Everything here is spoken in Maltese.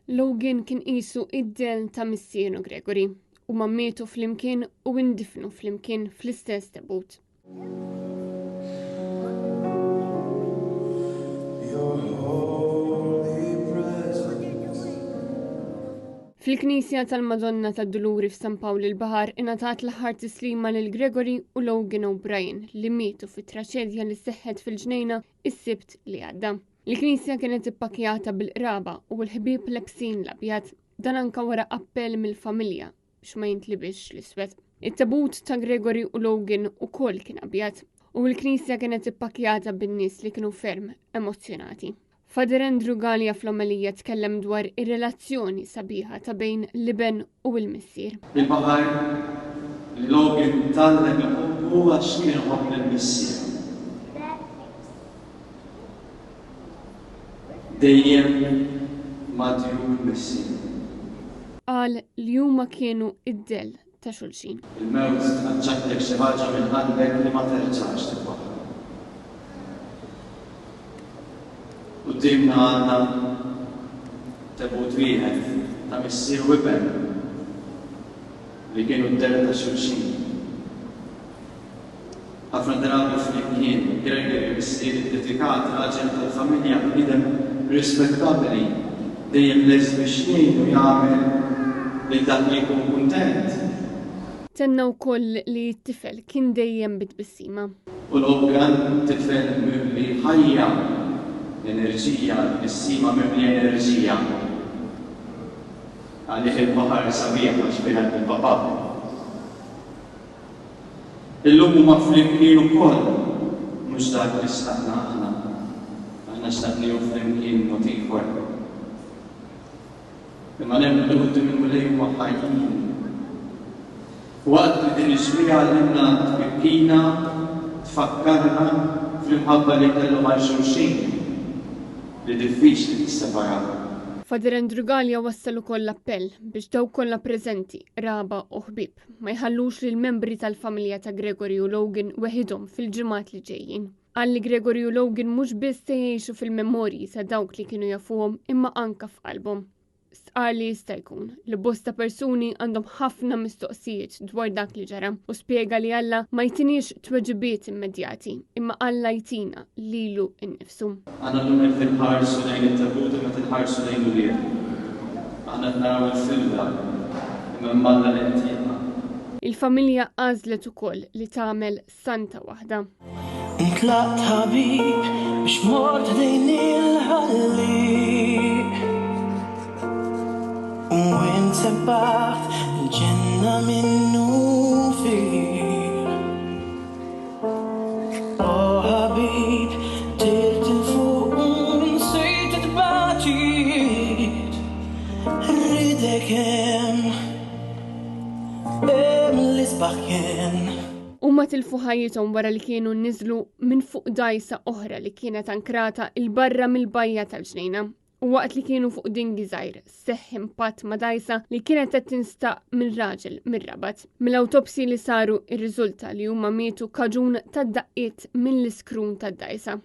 Logan kien qisu id-del ta' missieru Gregory u mietu flimkien u indifnu flimkien fl-istess tabut. Fil-Knisja tal-Madonna tad-Duluri f'San Pawl il-Baħar ingħatat l-aħħar tislima lil Gregory u Logan O'Brien li mietu fit-traċedja li seħħet fil-ġnejna is-Sibt li għadda. Il-Knisja kienet ippakjata bil-qraba u l-ħbieb lebsin l-abjad, dan anke wara appell mill-familja biex ma jintlibix l-iswed. It-tabut ta' Gregory u Logan ukoll kien abjad u l-Knisja kienet ippakjata bin-nies li kienu ferm emozzjonati. Fader Andrew Gallia fl-omelija tkellem dwar ir-relazzjoni sabiħa ta' bejn l-iben u l-missier. Il-baħar li Logan tallem huwa x'kien ħobb lill-missier. Dejjem madju l-missier. Qal li huma kienu id-del ta' xulxin. Il-mewt tħaġġaklek xi ħaġa minn għandek li ma terġax tibbaħ. Qudiemna għandna tabut wieħed ta' missier u iben li kienu d-del ta' xulxin. Ħafna drabi flimkien Gregory missier id-dedikat raġel tal-familja bniedem rispettabbli dejjem lest biex jgħin u jagħmel lil dak li jkun kuntent. Tenna wkoll li t-tifel kien dejjem bitbissima. U Logan tifel mimli ħajja l-enerġija, is-sima mimli enerġija. Għalih il-baħar sabiħ għax biħed il-papà. Illum huma flimkien ukoll mhux dak li staqna aħna. Aħna xtaqni u flimkien motiv wara. Imma nemmen li quddiem il-mulej huma ħajjin. Waqt li din ix-xmija għallimna tbikkina, tfakkarna fl-imħabba li kellhom għal xulxin li diffiċli tisseparaw. Fader Andrew Gallia wassal ukoll appell biex dawk kollha preżenti, raba u ħbieb ma jħallux lil membri tal-familja ta' Gregory u Logan weħidhom fil-ġimgħat li ġejjin. Qal li Gregory u Logan mhux biss se jgħixu fil-memorji ta' dawk li kienu jafuhom imma anke f'qalbhom. Stqar li jista' jkun li bosta persuni għandhom ħafna mistoqsijiet dwar dak li ġara u spjega li Alla ma jtinix tweġibiet immedjati imma Alla jtina lilu innifsu. Għandna l-lum fil-ħarsu lejn it-tabut imma tinħarsu lejn ulied. Għandna naraw il-filda imma mmalla l-intieqa. Il-familja għażlet ukoll li tagħmel santa waħda. Intlaqt ħabib biex mort dejn il-ħalli u intabaħt il-ġenna minnu fir. Oh ħabib, tirt il-fuq nsejt id-baċit rridek hemm l-isbaħ kien. Huma tilfu ħajjithom wara li kienu niżlu minn fuq dajsa oħra li kienet ankrata il-barra mill-bajja tal-ġnejna. U waqt li kienu fuq dingi żgħir seħħ impatt ma' dajsa li kienet qed tinstaq mill-raġel mir-Rabat. Mill-awtopsi li saru rriżulta li huma mietu kaġun tad-daqqiet mill-iskrun tad-dajsa.